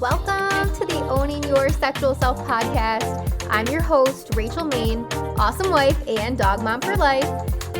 Welcome to the Owning Your Sexual Self podcast. I'm your host, Rachel Main, awesome wife and dog mom for life.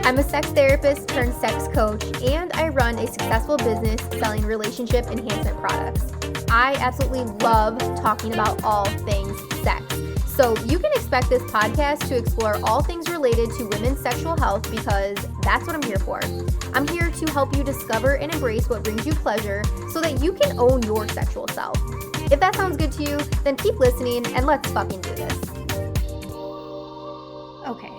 I'm a sex therapist turned sex coach, and I run a successful business selling relationship enhancement products. I absolutely love talking about all things sex. So you can expect this podcast to explore all things related to women's sexual health because that's what I'm here for. I'm here to help you discover and embrace what brings you pleasure so that you can own your sexual self. If that sounds good to you, then keep listening and let's fucking do this. Okay,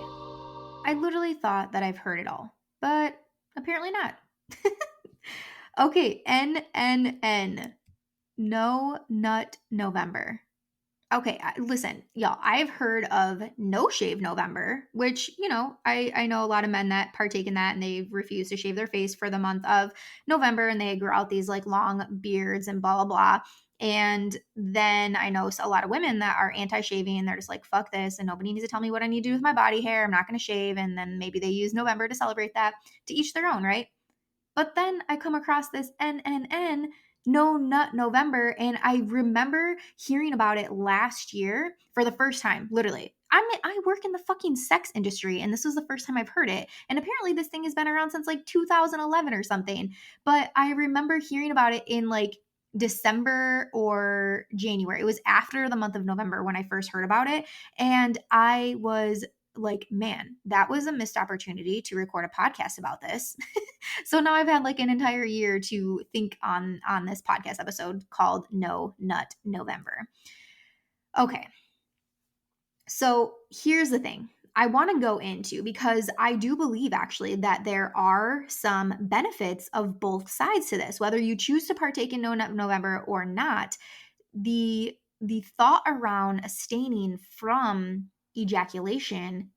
I literally thought that I've heard it all, but apparently not. Okay, NNN. No Nut November. Okay, listen, y'all, I've heard of No Shave November, which, I know a lot of men that partake in that and they refuse to shave their face for the month of November and they grow out these like long beards and blah, blah, blah. And then I know a lot of women that are anti-shaving and they're just like, fuck this. And nobody needs to tell me what I need to do with my body hair. I'm not going to shave. And then maybe they use November to celebrate that. To each their own, right? But then I come across this NNN, No Nut November, and I remember hearing about it last year for the first time, literally. I work in the fucking sex industry, and this was the first time I've heard it. And apparently this thing has been around since like 2011 or something. But I remember hearing about it in like December or January. It was after the month of November when I first heard about it. And I was like, man, that was a missed opportunity to record a podcast about this. So now I've had like an entire year to think on this podcast episode called No Nut November. Okay. So here's the thing I want to go into, because I do believe actually that there are some benefits of both sides to this, whether you choose to partake in No Nut November or not. The thought around abstaining from ejaculation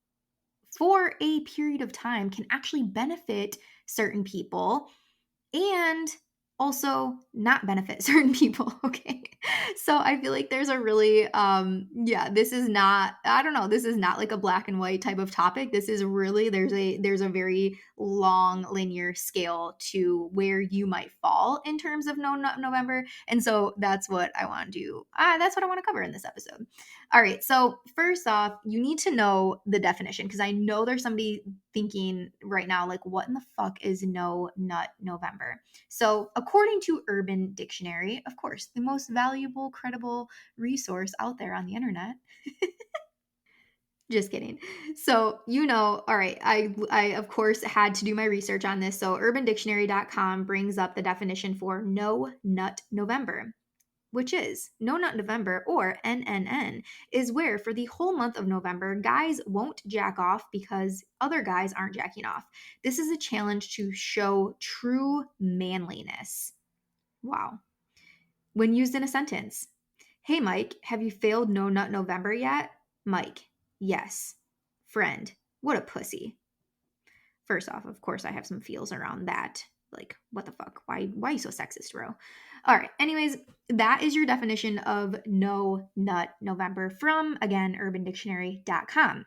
for a period of time can actually benefit certain people and also not benefit certain people. Okay. So I feel like there's a really, this is not, I don't know, this is not like a black and white type of topic. This is really, there's a very long linear scale to where you might fall in terms of No Nut November. And so that's what I want to do. That's what I want to cover in this episode. All right. So first off, you need to know the definition, because I know there's somebody thinking right now, like, what in the fuck is No Nut November? So according to Urban Dictionary, of course, the most valuable, credible resource out there on the internet. Just kidding. So, all right, I of course had to do my research on this. So urbandictionary.com brings up the definition for No Nut November, which is No Nut November, or NNN, is where for the whole month of November, guys won't jack off because other guys aren't jacking off. This is a challenge to show true manliness. Wow. When used in a sentence, hey, Mike, have you failed No Nut November yet? Mike, yes. Friend, what a pussy. First off, of course, I have some feels around that. Like, what the fuck? Why are you so sexist, bro? All right. Anyways, that is your definition of No Nut November from, again, urbandictionary.com.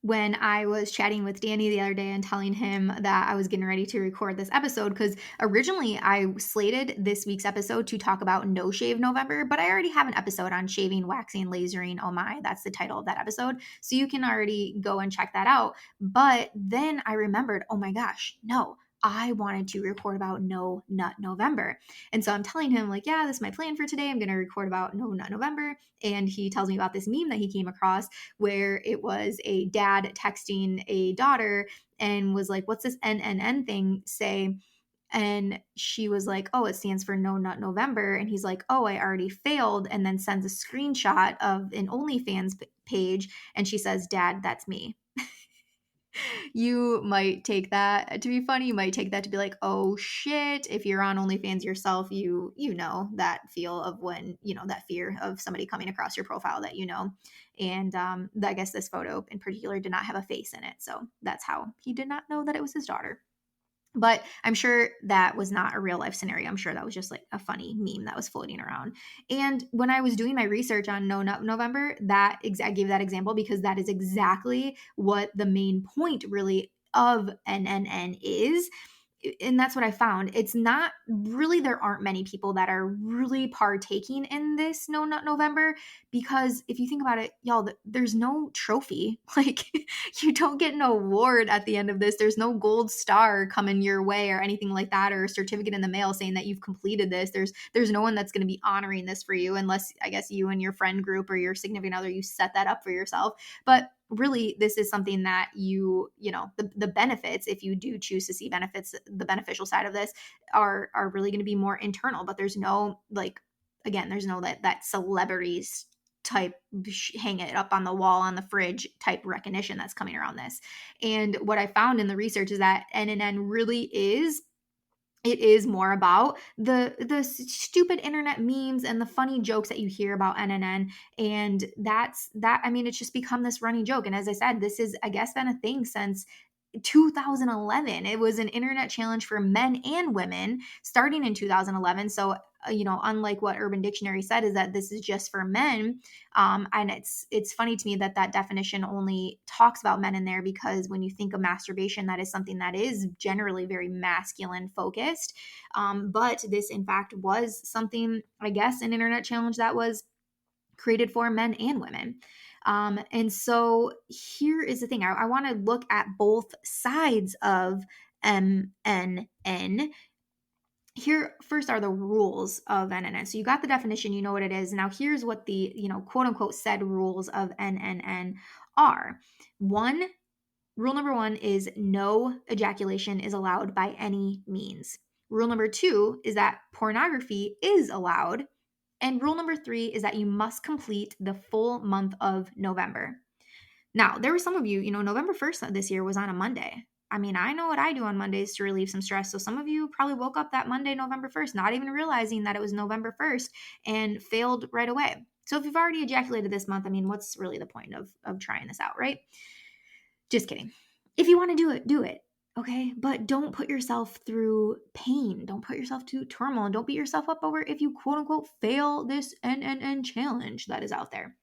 When I was chatting with Danny the other day and telling him that I was getting ready to record this episode, because originally I slated this week's episode to talk about No Shave November, but I already have an episode on shaving, waxing, lasering. Oh my, that's the title of that episode. So you can already go and check that out. But then I remembered, oh my gosh, no, I wanted to record about No Nut November. And so I'm telling him, like, yeah, this is my plan for today. I'm going to record about No Nut November. And he tells me about this meme that he came across where it was a dad texting a daughter and was like, what's this NNN thing say? And she was like, oh, it stands for No Nut November. And he's like, oh, I already failed. And then sends a screenshot of an OnlyFans page. And she says, Dad, that's me. You might take that to be funny. You might take that to be like, oh shit, if you're on OnlyFans yourself, you know that feel of when, that fear of somebody coming across your profile that And I guess this photo in particular did not have a face in it. So that's how he did not know that it was his daughter. But I'm sure that was not a real life scenario. I'm sure that was just like a funny meme that was floating around. And when I was doing my research on No Nut November, I gave that example because that is exactly what the main point really of NNN is. and that's what I found. It's not really, there aren't many people that are really partaking in this No Nut November, because if you think about it, y'all, there's no trophy. Like, you don't get an award at the end of this. There's no gold star coming your way or anything like that, or a certificate in the mail saying that you've completed this. There's no one that's going to be honoring this for you, unless I guess you and your friend group or your significant other, you set that up for yourself. But really, this is something that the benefits, if you do choose to see benefits, the beneficial side of this are really going to be more internal. But there's no, like, again, there's no that celebrities type hang it up on the wall on the fridge type recognition that's coming around this. And what I found in the research is that NNN really is, it is more about the stupid internet memes and the funny jokes that you hear about NNN. And I mean, it's just become this running joke. And as I said, this is, I guess, been a thing since 2011. It was an internet challenge for men and women starting in 2011. So, unlike what Urban Dictionary said, is that this is just for men. And it's funny to me that definition only talks about men in there, because when you think of masturbation, that is something that is generally very masculine focused. But this, in fact, was something, I guess, an internet challenge that was created for men and women. And so here is the thing. I want to look at both sides of MNN. Here first are the rules of NNN. So you got the definition, you know what it is. Now here's what the, quote unquote said rules of NNN are. Rule number 1 is no ejaculation is allowed by any means. Rule number 2 is that pornography is allowed. And rule number 3 is that you must complete the full month of November. Now, there were some of you, November 1st this year was on a Monday. I mean, I know what I do on Mondays to relieve some stress. So some of you probably woke up that Monday, November 1st, not even realizing that it was November 1st, and failed right away. So if you've already ejaculated this month, I mean, what's really the point of trying this out, right? Just kidding. If you want to do it, do it. Okay. But don't put yourself through pain. Don't put yourself through turmoil. And don't beat yourself up over if you quote unquote fail this NNN challenge that is out there.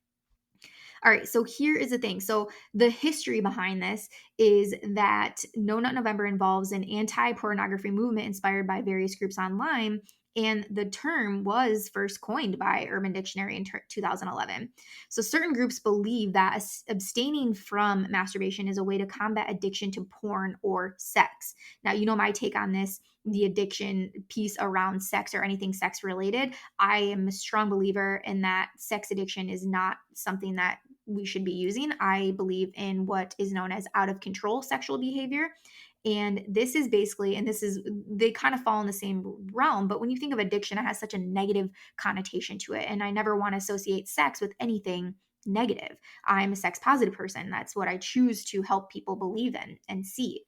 All right, so here is the thing. So the history behind this is that No Nut November involves an anti-pornography movement inspired by various groups online. And the term was first coined by Urban Dictionary in 2011. So certain groups believe that abstaining from masturbation is a way to combat addiction to porn or sex. Now, my take on this, the addiction piece around sex or anything sex related. I am a strong believer in that sex addiction is not something that we should be using. I believe in what is known as out of control sexual behavior. And this is basically, they kind of fall in the same realm. But when you think of addiction, it has such a negative connotation to it. And I never want to associate sex with anything negative. I'm a sex positive person. That's what I choose to help people believe in and see.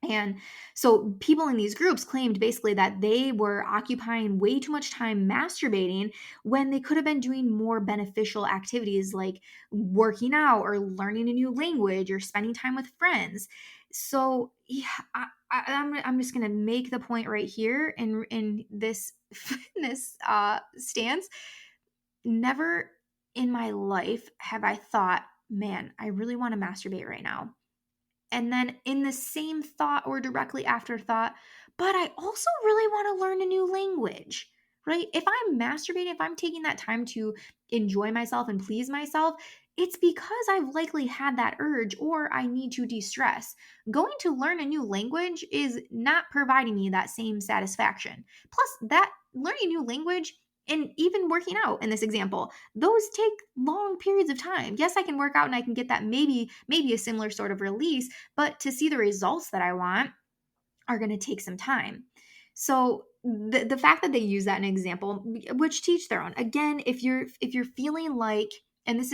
And so people in these groups claimed basically that they were occupying way too much time masturbating when they could have been doing more beneficial activities like working out or learning a new language or spending time with friends. So yeah, I'm just gonna make the point right here in this this stance. Never in my life have I thought, man, I really want to masturbate right now. And then in the same thought or directly after thought, but I also really want to learn a new language, right? If I'm masturbating, if I'm taking that time to enjoy myself and please myself, it's because I've likely had that urge or I need to de stress. Going to learn a new language is not providing me that same satisfaction. Plus, that learning a new language and even working out in this example, those take long periods of time. Yes, I can work out and I can get that maybe a similar sort of release, but to see the results that I want are going to take some time. So the fact that they use that in an example, which teach their own. Again, if you're feeling like, and this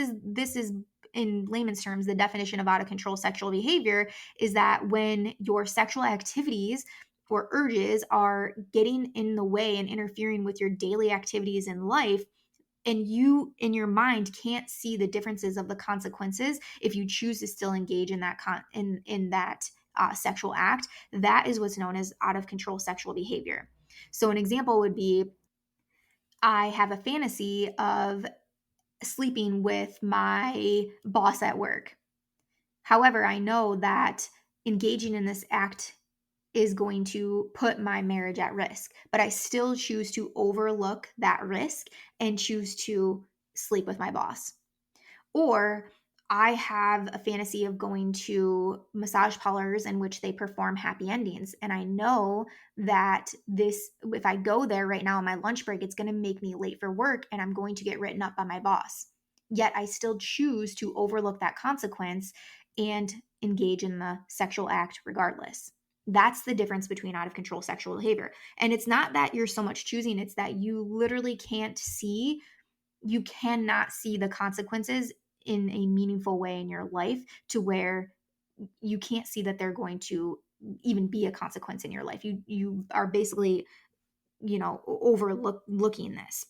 is in layman's terms, the definition of out of control sexual behavior is that when your sexual activities or urges are getting in the way and interfering with your daily activities in life, and you in your mind can't see the differences of the consequences if you choose to still engage in that in that sexual act, that is what's known as out of control sexual behavior. So an example would be, I have a fantasy of sleeping with my boss at work. However, I know that engaging in this act is going to put my marriage at risk, but I still choose to overlook that risk and choose to sleep with my boss. Or I have a fantasy of going to massage parlors in which they perform happy endings. And I know that if I go there right now on my lunch break, it's going to make me late for work and I'm going to get written up by my boss. Yet I still choose to overlook that consequence and engage in the sexual act regardless. That's the difference between out of control sexual behavior. And it's not that you're so much choosing, it's that you cannot see the consequences in a meaningful way in your life, to where you can't see that they're going to even be a consequence in your life. You are basically, overlooking this.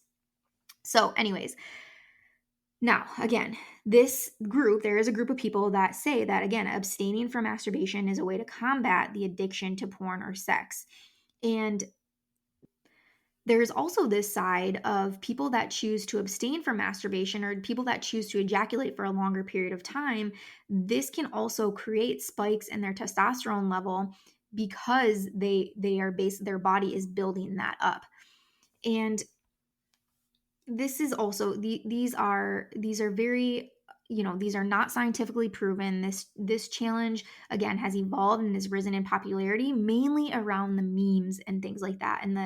So anyways, now again, there is a group of people that say that, again, abstaining from masturbation is a way to combat the addiction to porn or sex. And there's also this side of people that choose to abstain from masturbation, or people that choose to ejaculate for a longer period of time. This can also create spikes in their testosterone level because their body is building that up. And this is also these are very, these are not scientifically proven. This challenge, again, has evolved and has risen in popularity mainly around the memes and things like that, and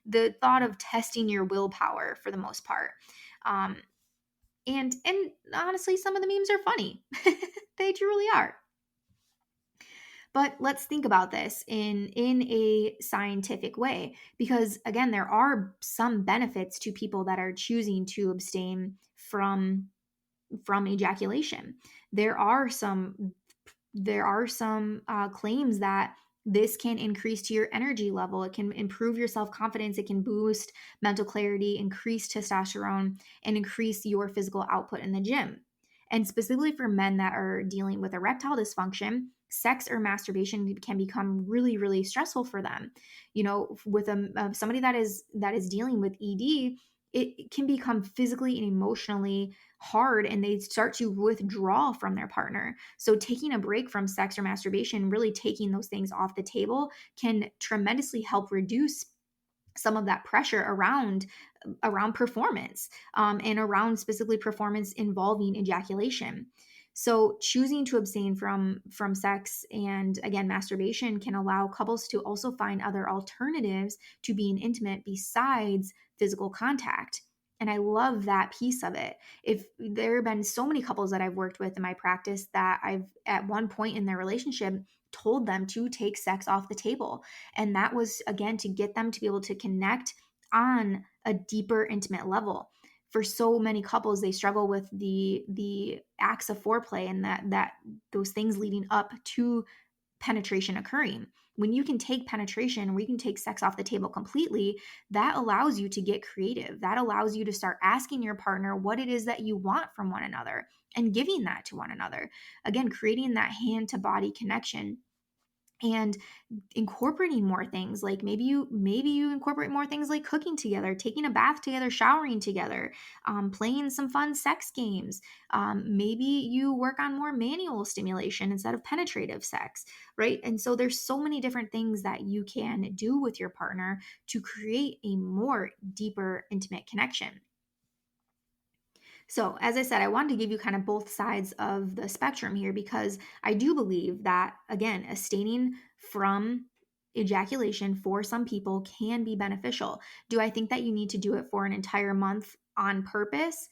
the thought of testing your willpower for the most part. And honestly, some of the memes are funny. They truly are. But let's think about this in a scientific way, because again, there are some benefits to people that are choosing to abstain from ejaculation. There are some claims that this can increase to your energy level. It can improve your self-confidence. It can boost mental clarity, increase testosterone, and increase your physical output in the gym. And specifically for men that are dealing with erectile dysfunction, sex or masturbation can become really, really stressful for them. With somebody that is dealing with ED, it can become physically and emotionally hard, and they start to withdraw from their partner. So taking a break from sex or masturbation, really taking those things off the table, can tremendously help reduce some of that pressure around performance, and around specifically performance involving ejaculation. So choosing to abstain from sex and, again, masturbation can allow couples to also find other alternatives to being intimate besides physical contact. And I love that piece of it. If there have been so many couples that I've worked with in my practice that I've, at one point in their relationship, told them to take sex off the table. And that was, again, to get them to be able to connect on a deeper, intimate level. For so many couples, they struggle with the acts of foreplay and that those things leading up to penetration occurring. When you can take penetration, or you can take sex off the table completely, that allows you to get creative. That allows you to start asking your partner what it is that you want from one another and giving that to one another. Again, creating that hand to body connection, and incorporating more things, like maybe you incorporate more things like cooking together, taking a bath together, showering together, playing some fun sex games. Maybe you work on more manual stimulation instead of penetrative sex, right? And so there's so many different things that you can do with your partner to create a more deeper, intimate connection. So, as I said, I wanted to give you kind of both sides of the spectrum here, because I do believe that, again, abstaining from ejaculation for some people can be beneficial. Do I think that you need to do it for an entire month on purpose?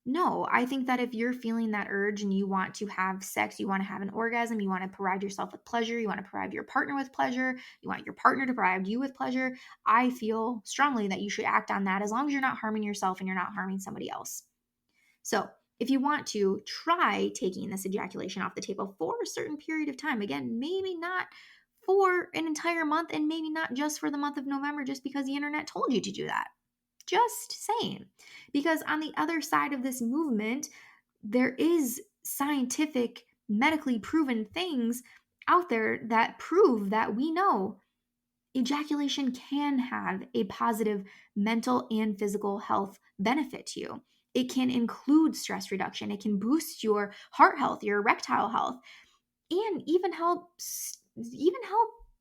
No, I think that if you're feeling that urge and you want to have sex, you want to have an orgasm, you want to provide yourself with pleasure, you want to provide your partner with pleasure, you want your partner to provide you with pleasure, I feel strongly that you should act on that, as long as you're not harming yourself and you're not harming somebody else. So, if you want to try taking this ejaculation off the table for a certain period of time, again, maybe not for an entire month, and maybe not just for the month of November just because the internet told you to do that. Just saying. Because on the other side of this movement, there is scientific, medically proven things out there that prove that we know ejaculation can have a positive mental and physical health benefit to you. It can include stress reduction. It can boost your heart health, your erectile health, and even help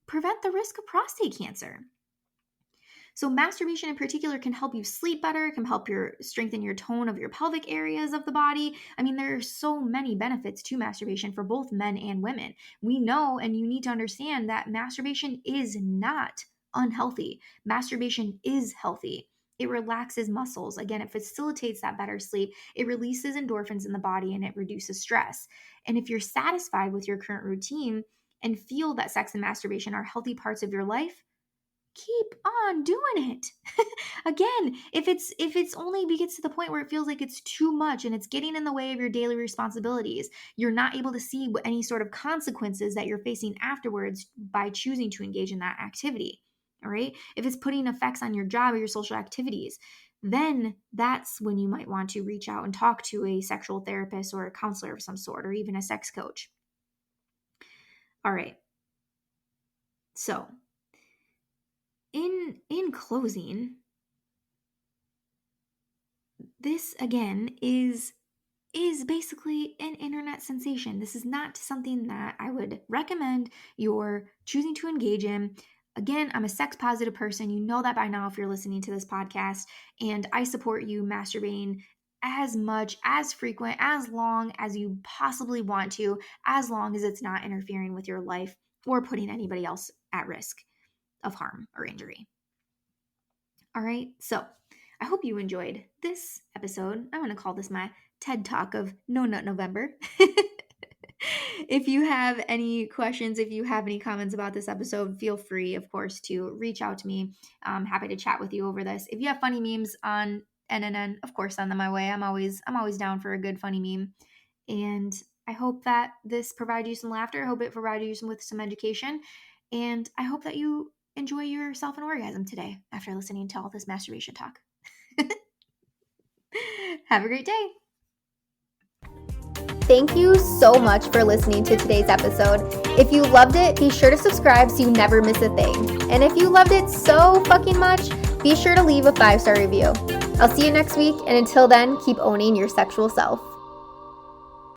prevent the risk of prostate cancer. So masturbation in particular can help you sleep better, it can help strengthen your tone of your pelvic areas of the body. I mean, there are so many benefits to masturbation for both men and women. We know, and you need to understand, that masturbation is not unhealthy. Masturbation is healthy. It relaxes muscles. Again, it facilitates that better sleep. It releases endorphins in the body and it reduces stress. And if you're satisfied with your current routine and feel that sex and masturbation are healthy parts of your life, keep on doing it. Again, if it's only gets to the point where it feels like it's too much and it's getting in the way of your daily responsibilities, you're not able to see any sort of consequences that you're facing afterwards by choosing to engage in that activity. All right. If it's putting effects on your job or your social activities, then that's when you might want to reach out and talk to a sexual therapist or a counselor of some sort, or even a sex coach. All right. So, in closing, this again is basically an internet sensation. This is not something that I would recommend you're choosing to engage in. Again, I'm a sex positive person. You know that by now if you're listening to this podcast, and I support you masturbating as much, as frequent, as long as you possibly want to, as long as it's not interfering with your life or putting anybody else at risk of harm or injury. All right, so I hope you enjoyed this episode. I'm going to call this my TED Talk of No Nut November. If you have any questions, if you have any comments about this episode, feel free, of course, to reach out to me. I'm happy to chat with you over this. If you have funny memes on NNN, of course, send them my way. I'm always down for a good funny meme. And I hope that this provides you some laughter. I hope it provided you with some education. And I hope that you enjoy yourself an orgasm today after listening to all this masturbation talk. Have a great day. Thank you so much for listening to today's episode. If you loved it, be sure to subscribe so you never miss a thing. And if you loved it so fucking much, be sure to leave a 5-star review. I'll see you next week, and until then, keep owning your sexual self.